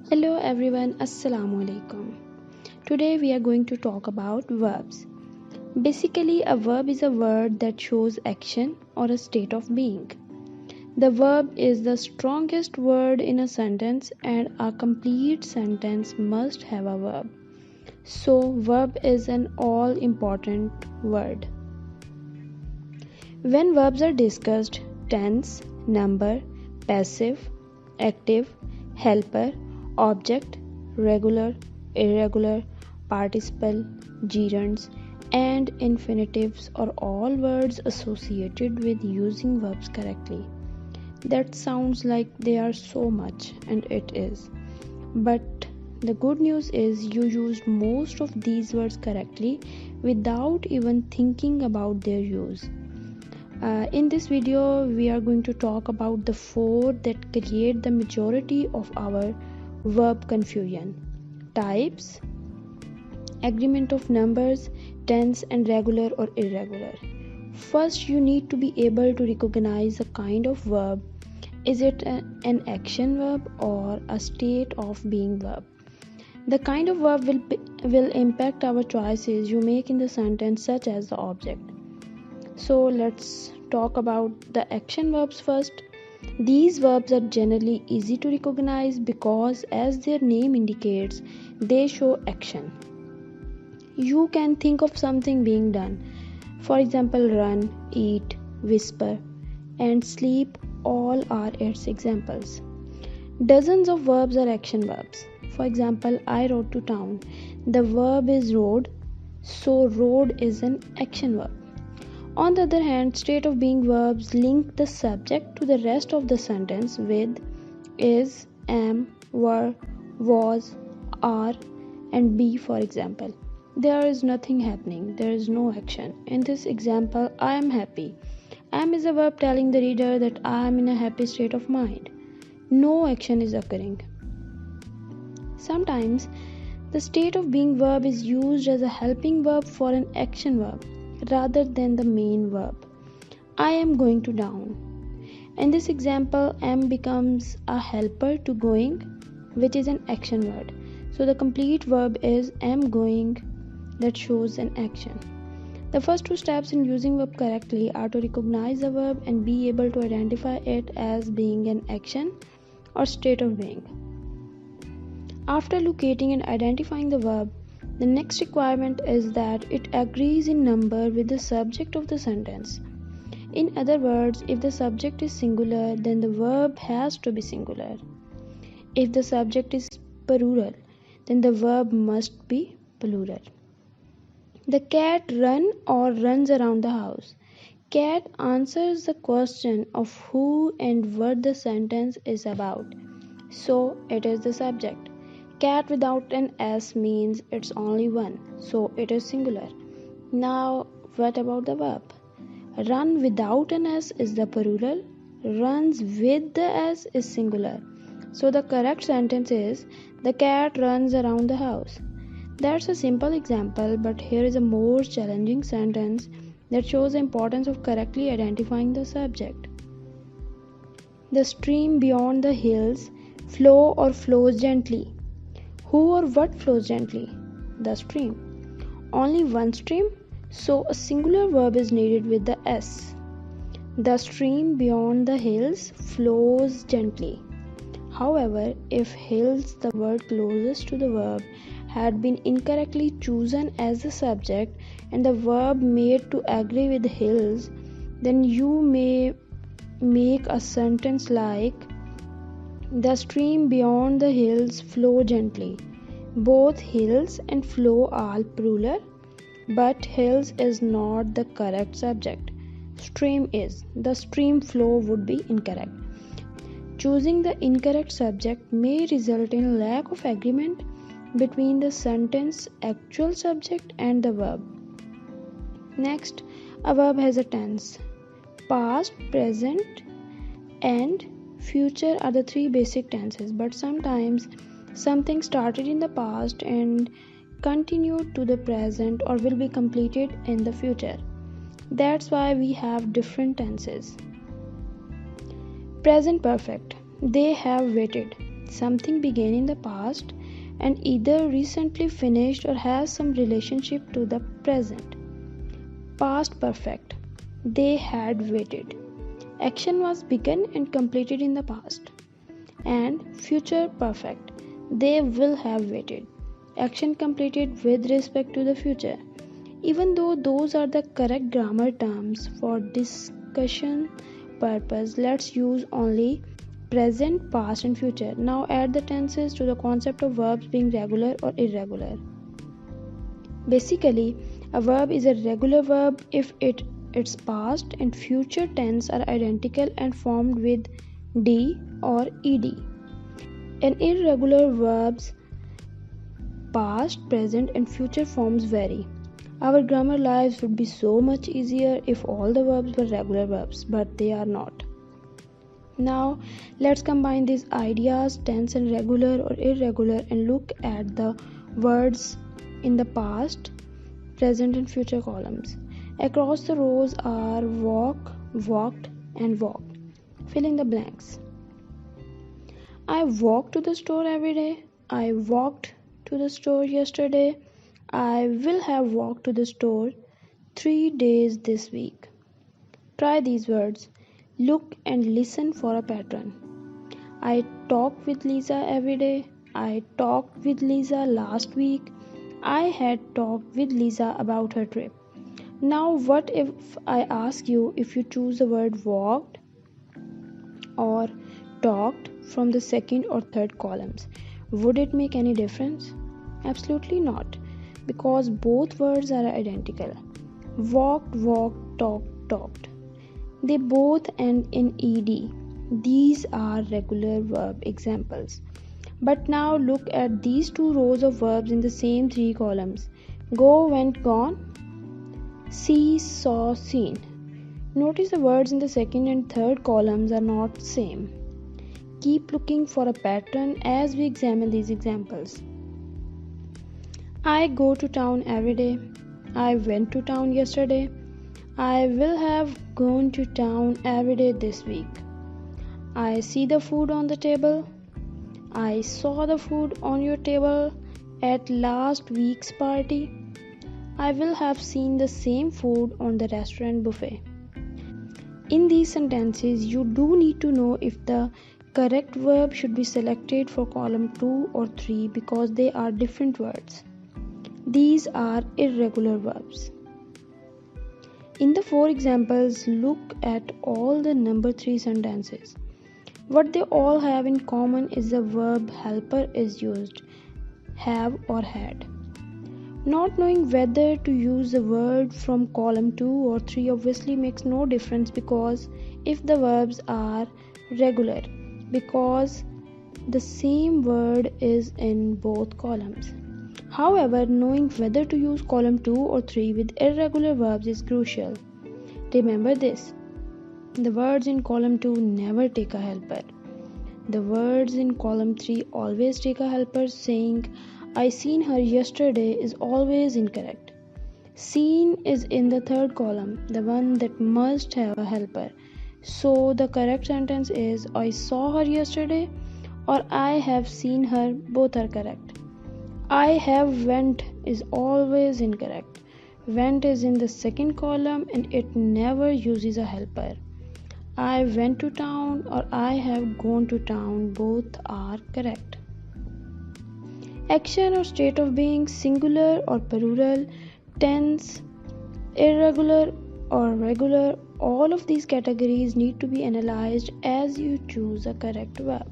Hello everyone, Assalamu alaikum. Today we are going to talk about verbs. Basically, a verb is a word that shows action or a state of being. The verb is the strongest word in a sentence, and a complete sentence must have a verb. So, verb is an all important word. When verbs are discussed, tense, number, passive, active, helper, object, regular, irregular, participle, gerunds, and infinitives are all words associated with using verbs correctly. That sounds like they are so much, and it is. But the good news is you used most of these words correctly without even thinking about their use. In this video, we are going to talk about the four that create the majority of our verb confusion: types, agreement of numbers, tense, and regular or irregular. First, you need to be able to recognize a kind of verb. Is it an action verb or a state of being verb? The kind of verb will impact our choices you make in the sentence, such as the object. So let's talk about the action verbs first. These verbs are generally easy to recognize because, as their name indicates, they show action. You can think of something being done. For example, run, eat, whisper, and sleep all are its examples. Dozens of verbs are action verbs. For example, I rode to town. The verb is rode, so rode is an action verb. On the other hand, state of being verbs link the subject to the rest of the sentence with is, am, were, was, are, and be. For example, there is nothing happening, there is no action. In this example, I am happy. Am is a verb telling the reader that I am in a happy state of mind. No action is occurring. Sometimes, the state of being verb is used as a helping verb for an action verb rather than the main verb. I am going to down. In this example, am becomes a helper to going, which is an action word. So the complete verb is am going, that shows an action. The first two steps in using verb correctly are to recognize the verb and be able to identify it as being an action or state of being. After locating and identifying the verb, the next requirement is that it agrees in number with the subject of the sentence. In other words, if the subject is singular, then the verb has to be singular. If the subject is plural, then the verb must be plural. The cat run or runs around the house. Cat answers the question of who and what the sentence is about. So it is the subject. Cat without an S means it's only one, so it is singular. Now, what about the verb? Run without an S is the plural, runs with the S is singular. So the correct sentence is, the cat runs around the house. That's a simple example, but here is a more challenging sentence that shows the importance of correctly identifying the subject. The stream beyond the hills flow or flows gently. Who or what flows gently? The stream. Only one stream, so a singular verb is needed with the S. The stream beyond the hills flows gently. However, if hills, the word closest to the verb, had been incorrectly chosen as the subject and the verb made to agree with hills, then you may make a sentence like, the stream beyond the hills flow gently. Both hills and flow are plural, but hills is not the correct subject. Stream is. The stream flow would be incorrect. Choosing the incorrect subject may result in lack of agreement between the sentence actual subject and the verb. Next, a verb has a tense. Past, present, and future are the three basic tenses, but sometimes something started in the past and continued to the present or will be completed in the future. That's why we have different tenses. Present perfect. They have waited. Something began in the past and either recently finished or has some relationship to the present. Past perfect. They had waited. Action was begun and completed in the past. And future perfect. They will have waited. Action completed with respect to the future. Even though those are the correct grammar terms for discussion purpose, let's use only present, past and future. Now add the tenses to the concept of verbs being regular or irregular. Basically, a verb is a regular verb if its past and future tense are identical and formed with d or ed. An irregular verb's past, present and future forms vary. Our grammar lives would be so much easier if all the verbs were regular verbs, but they are not. Now, let's combine these ideas, tense and regular or irregular, and look at the words in the past, present and future columns. Across the rows are walk, walked and walked. Fill in the blanks. I walk to the store every day. I walked to the store yesterday. I will have walked to the store 3 days this week. Try these words. Look and listen for a pattern. I talk with Lisa every day. I talked with Lisa last week. I had talked with Lisa about her trip. Now what if I ask you if you choose the word walked or talked from the second or third columns? Would it make any difference? Absolutely not, because both words are identical. Walked, walked, talked, talked. They both end in ed. These are regular verb examples. But now look at these two rows of verbs in the same three columns. Go, went, gone. See, saw, seen. Notice the words in the second and third columns are not same. Keep looking for a pattern as we examine these examples. I go to town every day. I went to town yesterday. I will have gone to town every day this week. I see the food on the table. I saw the food on your table at last week's party. I will have seen the same food on the restaurant buffet. In these sentences, you do need to know if the correct verb should be selected for column 2 or 3 because they are different words. These are irregular verbs. In the 4 examples, look at all the number 3 sentences. What they all have in common is the verb helper is used, have or had. Not knowing whether to use the word from column 2 or 3 obviously makes no difference because if the verbs are regular, because the same word is in both columns. However, knowing whether to use column 2 or 3 with irregular verbs is crucial. Remember this, the words in column 2 never take a helper. The words in column 3 always take a helper. Saying, I seen her yesterday is always incorrect. Seen is in the third column, the one that must have a helper. So the correct sentence is, I saw her yesterday or I have seen her, both are correct. I have went is always incorrect. Went is in the second column and it never uses a helper. I went to town or I have gone to town, both are correct. Action or state of being, singular or plural, tense, irregular or regular, all of these categories need to be analyzed as you choose a correct verb.